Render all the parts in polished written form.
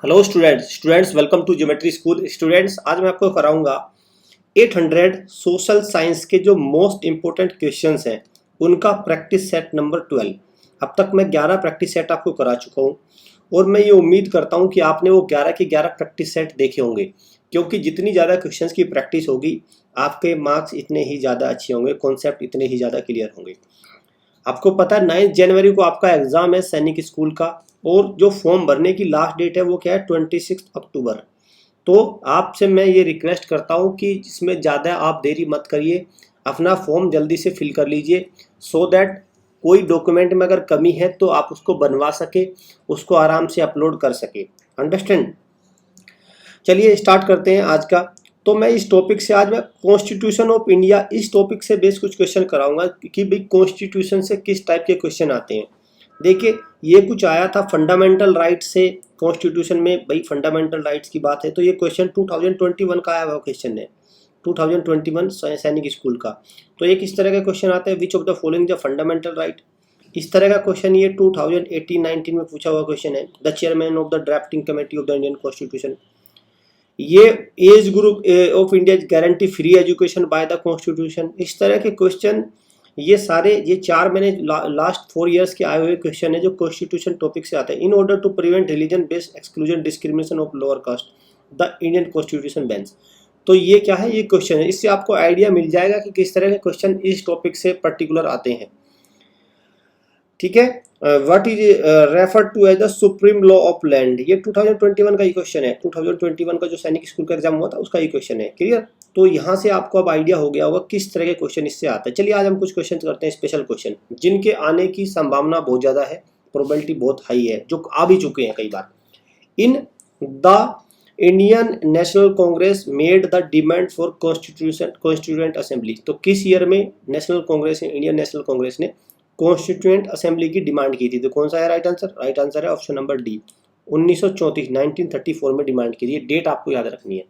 Hello students welcome to geometry school. Students आज मैं आपको कराऊंगा 800 सोशल साइंस के जो मोस्ट इंपॉर्टेंट क्वेश्चंस हैं उनका प्रैक्टिस सेट नंबर 12। अब तक मैं 11 प्रैक्टिस सेट आपको करा चुका हूं और मैं ये उम्मीद करता हूं कि आपने वो 11 के 11 प्रैक्टिस सेट देखे होंगे, क्योंकि जितनी ज़्यादा क्वेश्चंस की प्रैक्टिस होगी आपके मार्क्स इतने ही ज़्यादा अच्छे होंगे, कॉन्सेप्ट इतने ही ज़्यादा क्लियर होंगे। आपको पता है 9 जनवरी को आपका एग्ज़ाम है सैनिक स्कूल का, और जो फॉर्म भरने की लास्ट डेट है वो क्या है 26 अक्टूबर। तो आपसे मैं ये रिक्वेस्ट करता हूँ कि जिसमें ज़्यादा आप देरी मत करिए, अपना फॉर्म जल्दी से फिल कर लीजिए सो दैट कोई डॉक्यूमेंट में अगर कमी है तो आप उसको बनवा सके, उसको आराम से अपलोड कर सके। अंडरस्टैंड। चलिए स्टार्ट करते हैं आज का। तो मैं इस टॉपिक से आज मैं कॉन्स्टिट्यूशन ऑफ इंडिया इस टॉपिक से बेस कुछ क्वेश्चन कराऊंगा कि भाई कॉन्स्टिट्यूशन से किस टाइप के क्वेश्चन आते हैं। देखिए ये कुछ आया था फंडामेंटल राइट से कॉन्स्टिट्यूशन में, भाई फंडामेंटल राइट्स की बात है तो ये क्वेश्चन 2021 का आया हुआ क्वेश्चन है, 2021 सैनिक स्कूल का। तो एक इस तरह का क्वेश्चन आता है which of the following the fundamental right. इस तरह का क्वेश्चन ये 2018-19 में पूछा हुआ क्वेश्चन है। The chairman of the drafting committee of the Indian Constitution, ये age group of India guarantee free education by the constitution. इस तरह के क्वेश्चन ये सारे ये चार मैंने लास्ट 4 इयर्स के आए हुए क्वेश्चन है जो कॉन्स्टिट्यूशन टॉपिक से आते हैं। In order to prevent religion based exclusion discrimination of lower caste the Indian constitution bans. तो ये क्या है, ये क्वेश्चन है, इससे आपको आइडिया मिल जाएगा कि किस तरह के क्वेश्चन इस टॉपिक से पर्टिकुलर आते हैं। ठीक है। What is refer to as the supreme law of land, ये 2021 का ही क्वेश्चन है। 2021 का जो सैनिक स्कूल का एग्जाम हुआ था उसका ही क्वेश्चन है। क्लियर। तो यहाँ से आपको अब आइडिया हो गया होगा किस तरह के क्वेश्चन इससे आते हैं। चलिए आज हम कुछ क्वेश्चन करते हैं, स्पेशल क्वेश्चन जिनके आने की संभावना बहुत ज़्यादा है, प्रोबेबिलिटी बहुत हाई है, जो आ भी चुके हैं कई बार। In the Indian National Congress made the demand for constituent assembly. तो किस ईयर में नेशनल कांग्रेस ने, इंडियन नेशनल कांग्रेस ने कॉन्स्टिट्यूएंट असेंबली की डिमांड की थी? तो कौन सा है राइट आंसर? राइट आंसर है ऑप्शन नंबर डी, 1934 में डिमांड की थी। ये डेट आपको याद रखनी है,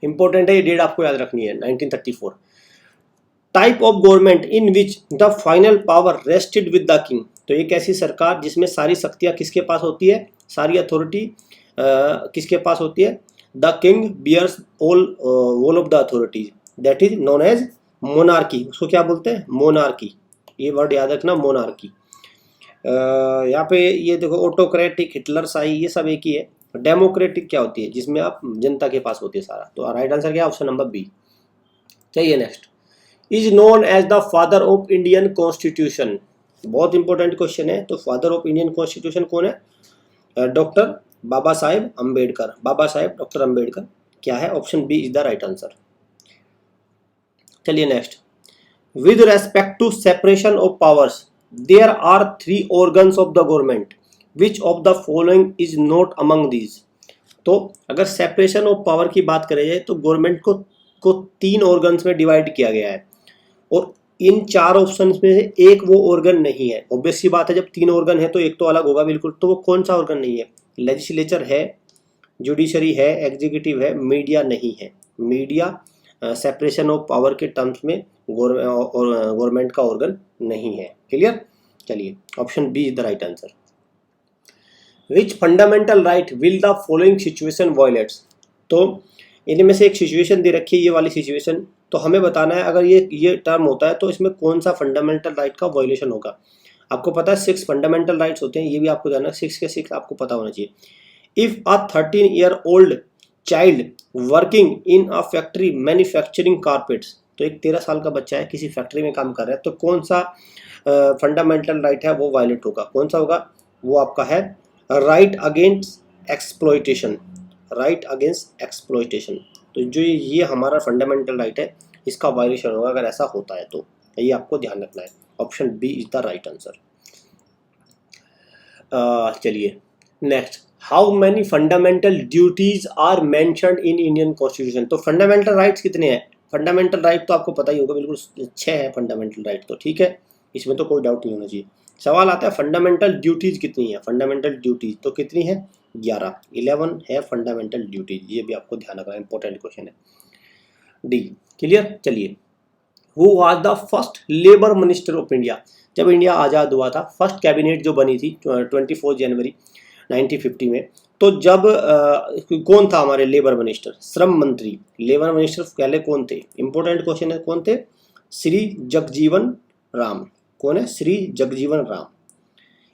इंपॉर्टेंट है ये डेट आपको याद रखनी है, 1934। Type of government in which the final power rested with the king. तो एक ऐसी सरकार जिसमें सारी शक्तियां किसके पास होती है, सारी अथॉरिटी किसके पास होती है? The king bears all of the authorities, that is known as monarchy. उसको क्या बोलते हैं? मोनार्की। ये वर्ड याद रखना, मोनार्की। यहाँ पे ये देखो ऑटोक्रेटिक, हिटलर शाही, ये सब एक ही है। डेमोक्रेटिक क्या होती है? जिसमें आप जनता के पास होती है सारा। तो राइट आंसर क्या है? Option number B. चाहिए next. Is known as the father of Indian constitution, बहुत इंपॉर्टेंट क्वेश्चन है। तो फादर ऑफ इंडियन कॉन्स्टिट्यूशन कौन है? डॉक्टर बाबा साहेब अम्बेडकर। बाबा साहेब डॉक्टर अम्बेडकर क्या है? Option B is the right answer. चलिए next. With respect to separation of powers, there are 3 organs of the government. Which of the following is not among these? तो अगर separation of power की बात करें जाए तो गवर्नमेंट को 3 organs में डिवाइड किया गया है, और इन 4 ऑप्शंस में से एक वो ऑर्गन नहीं है। ऑब्वियस सी बात है, जब 3 ऑर्गन है तो एक तो अलग होगा बिल्कुल। तो वो कौन सा ऑर्गन नहीं है? लेजिस्लेचर है, जुडिशरी है, एग्जीक्यूटिव है, मीडिया नहीं है। मीडिया सेपरेशन ऑफ पावर के टर्म्स में गवर्नमेंट का ऑर्गन नहीं है। क्लियर। चलिए option B is the right answer. Which fundamental right will the following situation violates. तो इनमें से एक सिचुएशन दे रखी है, ये वाली सिचुएशन, तो हमें बताना है अगर ये टर्म होता है तो इसमें कौन सा फंडामेंटल राइट का वायलेशन होगा। आपको पता है 6 फंडामेंटल राइट्स होते हैं, ये भी आपको जानना है, 6 के 6 आपको पता होना चाहिए। If a 13-year-old child working in a factory manufacturing carpets, तो एक 13 साल का बच्चा है किसी फैक्ट्री में काम कर रहा है, तो कौन सा फंडामेंटल राइट है वो वायलेट होगा? कौन सा होगा? वो आपका है right against exploitation. Right against exploitation, तो जो ये हमारा फंडामेंटल राइट है इसका वायलेशन होगा अगर ऐसा होता है तो, ये आपको ध्यान रखना है। Option B is the right answer. चलिए next. How many fundamental duties are mentioned in Indian constitution. तो फंडामेंटल राइट्स कितने हैं? फंडामेंटल राइट तो आपको पता ही होगा, बिल्कुल 6 है फंडामेंटल राइट, तो ठीक है, इसमें तो कोई डाउट नहीं होना चाहिए। सवाल आता है फंडामेंटल ड्यूटीज कितनी है? फंडामेंटल ड्यूटीज तो कितनी है? 11 है फंडामेंटल ड्यूटीज, ये भी आपको ध्यान रखना, इंपॉर्टेंट क्वेश्चन है। डी। क्लियर। चलिए। Who was the first labour minister of India. जब इंडिया आज़ाद हुआ था फर्स्ट कैबिनेट जो बनी थी 24 जनवरी 1950 में, तो जब कौन था हमारे लेबर मिनिस्टर, श्रम मंत्री, लेबर मिनिस्टर पहले कौन थे? इंपॉर्टेंट क्वेश्चन है, कौन थे? श्री जगजीवन राम। कौन है? श्री जगजीवन राम।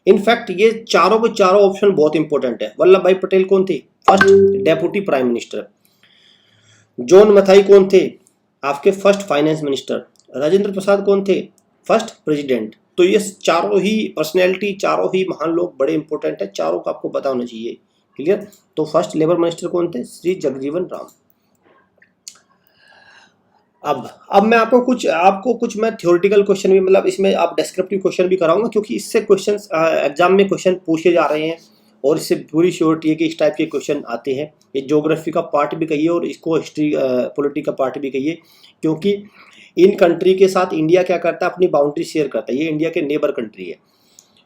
इनफैक्ट ये चारों के चारों ऑप्शन बहुत इंपॉर्टेंट है। वल्लभ भाई पटेल कौन थे? First deputy prime minister. John Mathai कौन थे? आपके first finance minister. Rajendra Prasad कौन थे? First president. तो ये चारों ही पर्सनैलिटी, चारों ही महान लोग बड़े इंपॉर्टेंट है, चारों का आपको पता होना चाहिए। क्लियर? तो फर्स्ट लेबर मिनिस्टर कौन थे? श्री जगजीवन राम। अब मैं आपको कुछ मैं थ्योरेटिकल क्वेश्चन भी, मतलब इसमें आप डेस्क्रिप्टिव क्वेश्चन भी कराऊंगा, क्योंकि इससे क्वेश्चन एग्जाम में क्वेश्चन पूछे जा रहे हैं और इससे पूरी श्योरिटी है कि इस टाइप के क्वेश्चन आते हैं। ये ज्योग्राफी का पार्ट भी कहिए और इसको हिस्ट्री पॉलिटी का पार्ट भी कहिए, क्योंकि इन कंट्री के साथ इंडिया क्या करता है? अपनी बाउंड्री शेयर करता है। ये इंडिया के नेबर कंट्री है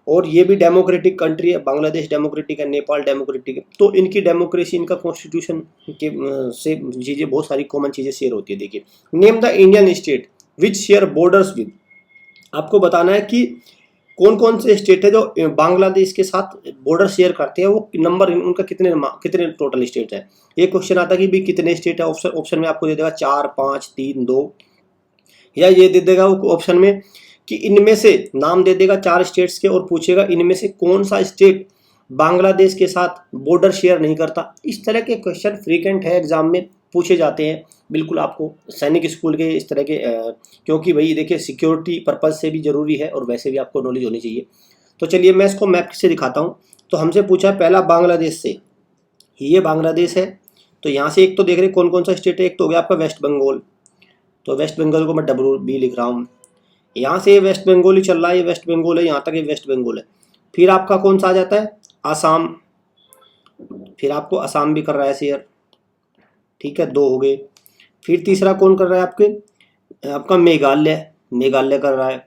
और ये भी डेमोक्रेटिक कंट्री है। बांग्लादेश डेमोक्रेटिक है, नेपाल डेमोक्रेटिक है। तो इनकी डेमोक्रेसी, इनका कॉन्स्टिट्यूशन के से चीज़ें, बहुत सारी कॉमन चीज़ें शेयर होती है। देखिए, name the Indian state which share borders with. आपको बताना है कि कौन कौन से स्टेट है जो बांग्लादेश के साथ बॉर्डर शेयर करते हैं, वो नंबर उनका कितने टोटल स्टेट है। ये क्वेश्चन आता है कि भी कितने स्टेट है। ऑप्शन में आपको दे देगा 4, 5, 3, 2, या ये दे देगा ऑप्शन में कि इनमें से नाम दे देगा 4 स्टेट्स के और पूछेगा इनमें से कौन सा स्टेट बांग्लादेश के साथ बॉर्डर शेयर नहीं करता। इस तरह के क्वेश्चन फ्रीक्वेंट है, एग्जाम में पूछे जाते हैं। बिल्कुल आपको सैनिक स्कूल के इस तरह के क्योंकि भाई देखिए सिक्योरिटी पर्पज से भी जरूरी है और वैसे भी आपको नॉलेज होनी चाहिए। तो चलिए मैं इसको मैप से दिखाता हूँ। तो हमसे पूछा है पहला बांग्लादेश से, ये बांग्लादेश है। तो यहाँ से एक तो देख रहे कौन कौन सा स्टेट है। एक तो हो गया आपका वेस्ट बंगाल, तो वेस्ट बंगाल को मैं WB लिख रहा हूँ। यहाँ से ये वेस्ट बंगाल ही चल रहा है, ये वेस्ट बंगाल है, यहाँ तक ये वेस्ट बंगाल है। फिर आपका कौन सा आ जाता है? आसाम। फिर आपको आसाम भी कर रहा है शेयर, ठीक है, 2 हो गए। फिर तीसरा कौन कर रहा है? आपका मेघालय, मेघालय कर रहा है।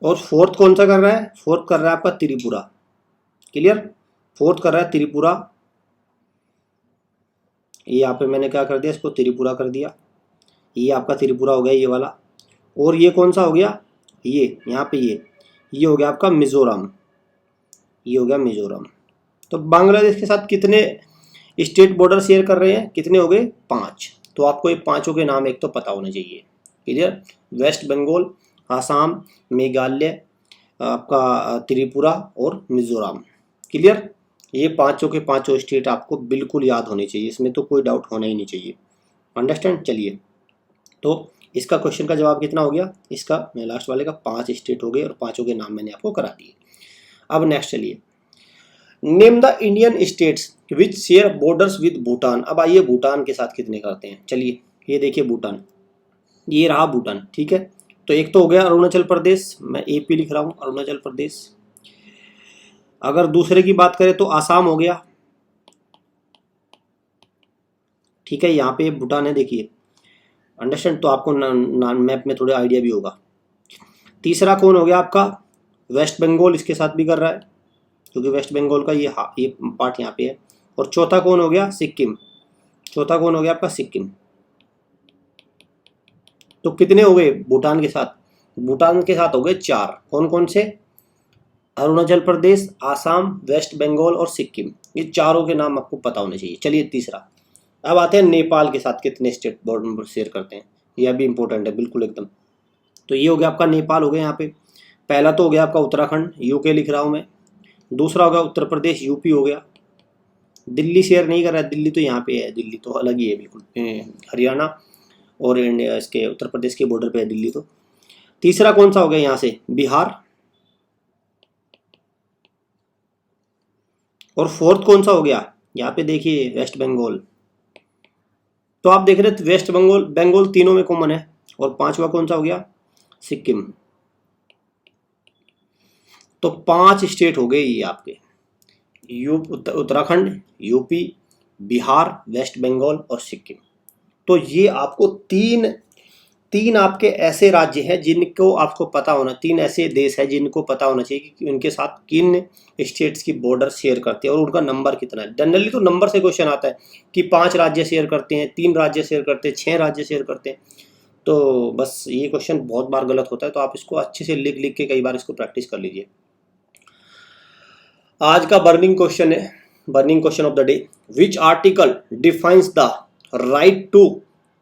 और फोर्थ कौन सा कर रहा है? फोर्थ कर रहा है आपका त्रिपुरा। क्लियर? फोर्थ कर रहा है त्रिपुरा। ये यहाँ पे मैंने क्या कर दिया, इसको त्रिपुरा कर दिया। ये आपका त्रिपुरा हो गया ये वाला। और ये कौन सा हो गया? ये यहाँ पे ये हो गया आपका मिजोरम। ये हो गया मिजोरम। तो बांग्लादेश के साथ कितने स्टेट बॉर्डर शेयर कर रहे हैं? कितने हो गए? 5। तो आपको ये पांचों के नाम एक तो पता होने चाहिए। क्लियर? वेस्ट बंगाल, आसाम, मेघालय, आपका त्रिपुरा और मिजोरम। क्लियर? ये पांचों के पांचों स्टेट आपको बिल्कुल याद होने चाहिए, इसमें तो कोई डाउट होना ही नहीं चाहिए। अंडरस्टैंड? चलिए, तो इसका क्वेश्चन का जवाब कितना हो गया? इसका लास्ट वाले का 5 स्टेट हो गए और पांचों के नाम मैंने आपको करा दिए। अब नेक्स्ट चलिए, name the Indian states which share borders with Bhutan. अब आइए भूटान के साथ कितने करते हैं। चलिए ये देखिए भूटान, ये रहा भूटान, ठीक है। तो एक तो हो गया अरुणाचल प्रदेश, मैं AP लिख रहा हूँ, अरुणाचल प्रदेश। अगर दूसरे की बात करें तो आसाम हो गया, ठीक है, यहाँ पे भूटान है, देखिए। अंडरस्टैंड? तो आपको मैप में थोड़ा आइडिया भी होगा। तीसरा कौन हो गया आपका? वेस्ट बंगाल, इसके साथ भी कर रहा है क्योंकि वेस्ट बंगाल का ये पार्ट यहाँ पे है। और चौथा कौन हो गया? सिक्किम। चौथा कौन हो गया आपका? सिक्किम। तो कितने हो गए भूटान के साथ? भूटान के साथ हो गए 4। कौन कौन से? अरुणाचल प्रदेश, आसाम, वेस्ट बंगाल और सिक्किम। ये चारों के नाम आपको पता होने चाहिए। चलिए तीसरा, अब आते हैं नेपाल के साथ कितने स्टेट बॉर्डर शेयर करते हैं। यह भी इंपॉर्टेंट है बिल्कुल एकदम। तो ये हो गया आपका नेपाल हो गया यहाँ पे। पहला तो हो गया आपका उत्तराखंड, UK लिख रहा हूँ मैं। दूसरा हो गया उत्तर प्रदेश, UP हो गया। दिल्ली शेयर नहीं कर रहा है, दिल्ली तो यहाँ पे है, दिल्ली तो अलग ही है बिल्कुल, हरियाणा और इंडिया इसके उत्तर प्रदेश के बॉर्डर पे है दिल्ली। तो तीसरा कौन सा हो गया यहाँ से? बिहार। और फोर्थ कौन सा हो गया? यहाँ पे देखिए वेस्ट बंगाल। तो आप देख रहे थे वेस्ट बंगाल, बंगाल तीनों में कॉमन है। और पांचवा कौन सा हो गया? सिक्किम। तो 5 स्टेट हो गए ये आपके, उत्तराखंड, UP, बिहार, वेस्ट बंगाल और सिक्किम। तो ये आपको तीन आपके ऐसे राज्य हैं जिनको आपको पता होना, 3 ऐसे देश हैं जिनको पता होना चाहिए कि उनके साथ किन स्टेट्स की बॉर्डर शेयर करते हैं और उनका नंबर कितना है। जनरली तो नंबर से क्वेश्चन आता है कि 5 राज्य शेयर करते हैं, 3 राज्य शेयर करते हैं, 6 राज्य शेयर करते हैं। तो बस ये क्वेश्चन बहुत बार गलत होता है, तो आप इसको अच्छे से लिख लिख के कई बार इसको प्रैक्टिस कर लीजिए। आज का बर्निंग क्वेश्चन है, burning question of the day, which article defines the right to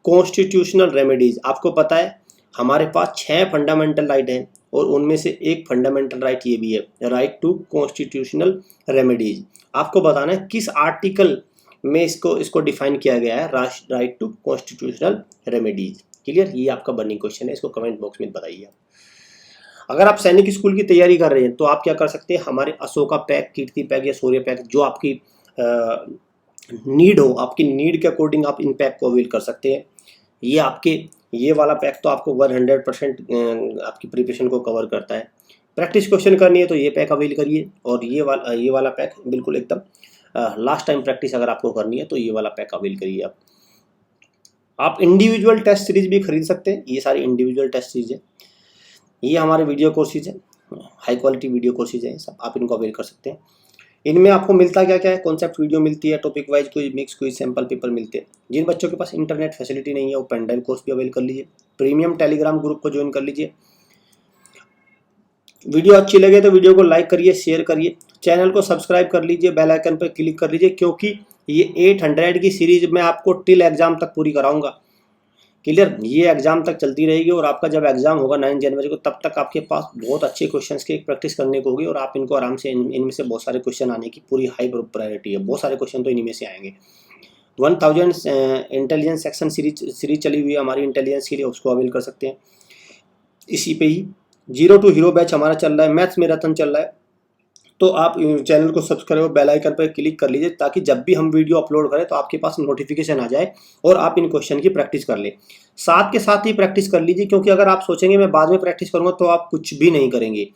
constitutional remedies. आपको पता है हमारे पास 6 फंडामेंटल राइट हैं और उनमें से एक फंडामेंटल राइट ये भी है, राइट टू कॉन्स्टिट्यूशनल रेमेडीज। आपको बताना है किस आर्टिकल में इसको डिफाइन किया गया है, right to constitutional remedies. Clear, ये आपका बर्निंग क्वेश्चन है, इसको कमेंट बॉक्स में बताइए। अगर आप सैनिक स्कूल की तैयारी कर रहे हैं तो आप क्या कर सकते हैं, हमारे अशोका पैक, कीर्ति पैक या शौर्य पैक, जो आपकी नीड हो, आपकी नीड के अकॉर्डिंग आप इन पैक को अवेल कर सकते हैं। ये वाला पैक तो आपको 100% आपकी प्रिपरेशन को कवर करता है। प्रैक्टिस क्वेश्चन करनी है तो ये पैक अवेल करिए, और ये वाला पैक बिल्कुल एकदम लास्ट टाइम प्रैक्टिस अगर आपको करनी है तो ये वाला पैक अवेल करिए। आप इंडिविजुअल टेस्ट सीरीज भी खरीद सकते हैं, ये सारी इंडिविजुअल टेस्ट सीरीज है। ये हमारे वीडियो कोर्सेज है, हाई क्वालिटी वीडियो कोर्सेज है, सब आप इनको अवेल कर सकते हैं। इनमें आपको मिलता क्या क्या है, कॉन्सेप्ट वीडियो मिलती है, topic wise quiz, mix quiz, sample paper मिलते हैं। जिन बच्चों के पास इंटरनेट फैसिलिटी नहीं है वो पेन ड्राइव कोर्स भी अवेल कर लीजिए, प्रीमियम टेलीग्राम ग्रुप को ज्वाइन कर लीजिए। वीडियो अच्छी लगे तो वीडियो को लाइक करिए, शेयर करिए, चैनल को सब्सक्राइब कर लीजिए, बेल आइकन पर क्लिक कर लीजिए, क्योंकि ये 800 की सीरीज मैं आपको टिल एग्जाम तक पूरी कराऊंगा। क्लियर, ये एग्जाम तक चलती रहेगी और आपका जब एग्जाम होगा 9 जनवरी को, तब तक आपके पास बहुत अच्छे क्वेश्चंस की प्रैक्टिस करने को होगी और आप इनको आराम से इनमें से बहुत सारे क्वेश्चन आने की पूरी हाई प्रायोरिटी है। बहुत सारे क्वेश्चन तो इनमें से आएंगे। 1000 इंटेलिजेंस सेक्शन सीरीज चली हुई है हमारी इंटेलिजेंस के लिए, उसको अवेल कर सकते हैं। इसी पे ही 0 to हीरो बैच हमारा चल रहा है, मैथ्स मैराथन चल रहा है, तो आप चैनल को सब्सक्राइब और बेल आइकन पर क्लिक कर लीजिए, ताकि जब भी हम वीडियो अपलोड करें तो आपके पास नोटिफिकेशन आ जाए और आप इन क्वेश्चन की प्रैक्टिस कर लें। साथ के साथ ही प्रैक्टिस कर लीजिए, क्योंकि अगर आप सोचेंगे मैं बाद में प्रैक्टिस करूंगा तो आप कुछ भी नहीं करेंगे।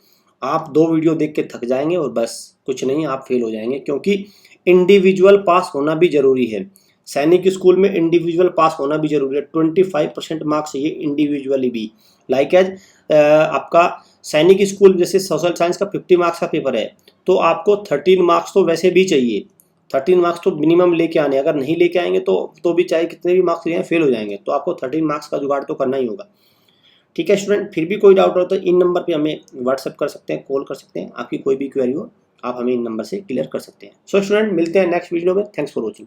आप 2 वीडियो देख के थक जाएंगे और बस कुछ नहीं, आप फेल हो जाएंगे। क्योंकि इंडिविजुअल पास होना भी जरूरी है, सैनिक स्कूल में इंडिविजुअल पास होना भी जरूरी है। 25% मार्क्स चाहिए इंडिविजुअली भी। लाइक एज आपका सैनिक स्कूल जैसे सोशल साइंस का 50 मार्क्स का पेपर है, तो आपको 13 मार्क्स तो वैसे भी चाहिए। 13 मार्क्स तो मिनिमम लेके आने, अगर नहीं लेके आएंगे तो भी चाहे कितने भी मार्क्स लिए फेल हो जाएंगे। तो आपको 13 मार्क्स का जुगाड़ तो करना ही होगा। ठीक है स्टूडेंट, फिर भी कोई डाउट हो तो इन नंबर पे हमें व्हाट्सएप कर सकते हैं, कॉल कर सकते हैं। आपकी कोई भी क्वेरी हो आप हमें इन नंबर से क्लियर कर सकते हैं। सो स्टूडेंट, मिलते हैं नेक्स्ट वीडियो में। Thanks for watching.